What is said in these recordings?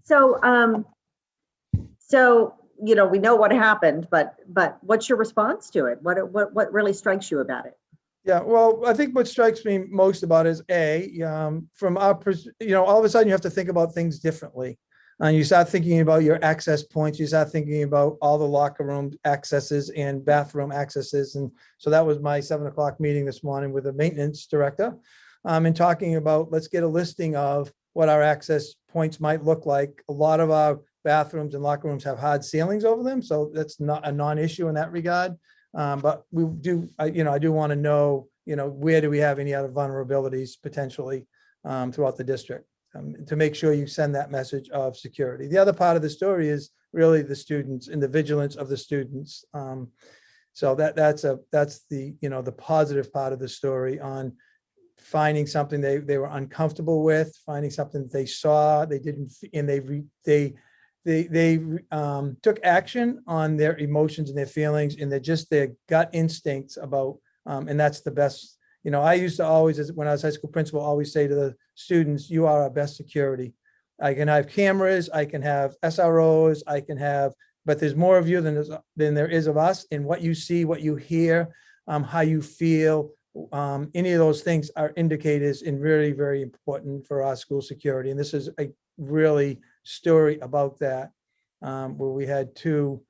So, so, you know, we know what happened, but what's your response to it? What really strikes you about it? Yeah, well, I think what strikes me most about is from our, all of a sudden you have to think about things differently. And you start thinking about your access points, you start thinking about all the locker room accesses and bathroom accesses. And so that was my 7 o'clock meeting this morning with the maintenance director. And talking about, let's get a listing of what our access points might look like. A lot of our bathrooms and locker rooms have hard ceilings over them, so that's not a non-issue in that regard. But we do, I do want to know, where do we have any other vulnerabilities potentially throughout the district, to make sure you send that message of security. The other part of the story is really the students and the vigilance of the students. So that's the, the positive part of the story on finding something they were uncomfortable with, finding something that they saw, they didn't, and they took action on their emotions and their feelings and their gut instincts about, and that's the best. I used to always, when I was high school principal, always say to the students, you are our best security. I can have cameras, I can have SROs, but there's more of you than there is of us. And what you see, what you hear, how you feel, any of those things are indicators and very, very important for our school security. And this is a really story about that, where we had two,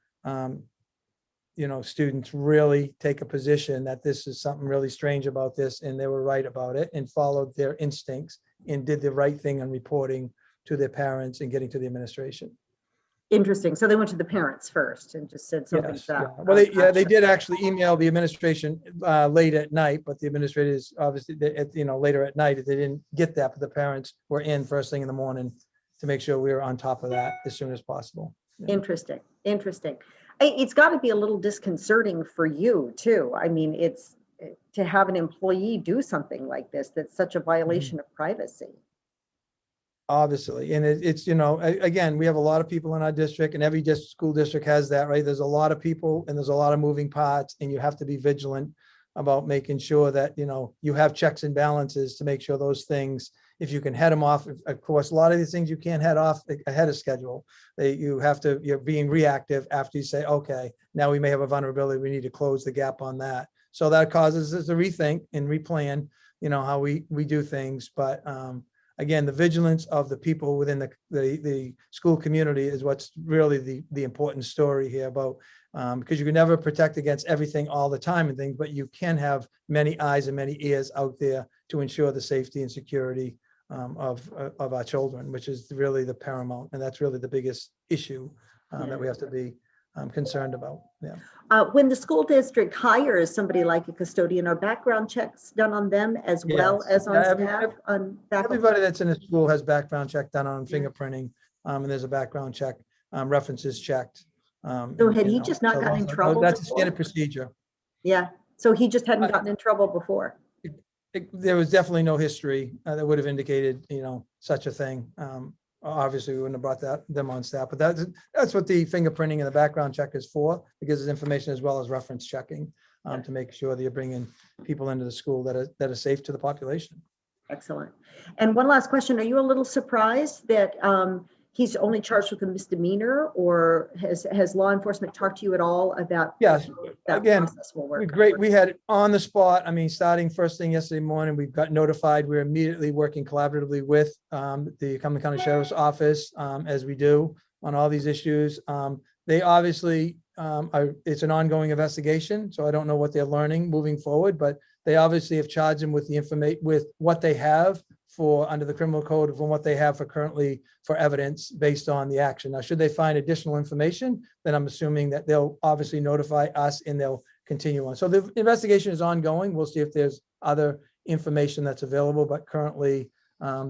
students really take a position that this is something really strange about this, and they were right about it and followed their instincts and did the right thing on reporting to their parents and getting to the administration. Interesting. So they went to the parents first and just said something. Yes, yeah. Well, they did actually email the administration late at night, but the administrators obviously, later at night, they didn't get that, but the parents were in first thing in the morning to make sure we were on top of that as soon as possible. Yeah. Interesting. It's got to be a little disconcerting for you too. I mean, it's to have an employee do something like this, that's such a violation of privacy. Obviously, and it's, again, we have a lot of people in our district, and every school district has that, right? There's a lot of people and there's a lot of moving parts, and you have to be vigilant about making sure that, you have checks and balances to make sure those things, if you can head them off. Of course, a lot of these things you can't head off ahead of schedule. You're being reactive after you say, okay, now we may have a vulnerability, we need to close the gap on that. So that causes us to rethink and replan, how we do things. But again, the vigilance of the people within the school community is what's really the important story here about, because you can never protect against everything all the time and things, but you can have many eyes and many ears out there to ensure the safety and security of our children, which is really the paramount. And that's really the biggest issue that we have to be concerned about. Yeah. When the school district hires somebody like a custodian, are background checks done on them as well as on staff? Everybody that's in the school has background check done on fingerprinting, and there's a background check, references checked. So had he just not gotten in trouble? That's a standard procedure. Yeah. So he just hadn't gotten in trouble before. There was definitely no history that would have indicated, such a thing. Obviously, we wouldn't have brought them on staff, but that's what the fingerprinting and the background check is for. It gives us information as well as reference checking to make sure that you're bringing people into the school that are safe to the population. Excellent. And one last question: are you a little surprised that he's only charged with a misdemeanor, or has law enforcement talked to you at all about? Yes. That again, process will work? great. We had it on the spot. I mean, starting first thing yesterday morning, we got notified. We're immediately working collaboratively with the Cumberland County Sheriff's Office, as we do on all these issues. They obviously it's an ongoing investigation, so I don't know what they're learning moving forward, but they obviously have charged him with the information, with what they have for under the criminal code, from what they have for currently for evidence based on the action. Now, should they find additional information, then I'm assuming that they'll obviously notify us and they'll continue on. So the investigation is ongoing. We'll see if there's other information that's available, but currently,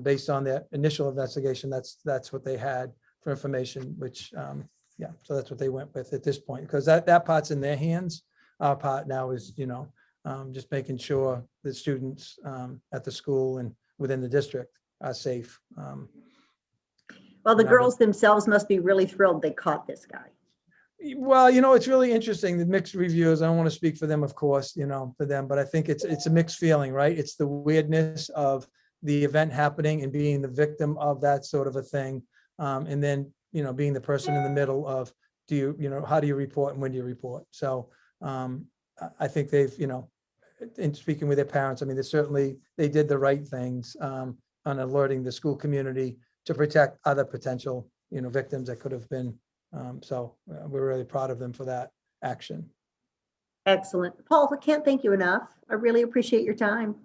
based on their initial investigation, that's what they had for information, which, yeah, so that's what they went with at this point, because that part's in their hands. Our part now is, just making sure the students at the school and within the district are safe. Well, the girls themselves must be really thrilled they caught this guy. Well, it's really interesting, the mixed reviews. I don't want to speak for them, of course, for them, but I think it's a mixed feeling, right? It's the weirdness of the event happening and being the victim of that sort of a thing. And then, being the person in the middle of, how do you report and when do you report? So I think they've, in speaking with their parents, I mean, they did the right things on alerting the school community to protect other potential, victims that could have been. So we're really proud of them for that action. Excellent. Paul, I can't thank you enough. I really appreciate your time.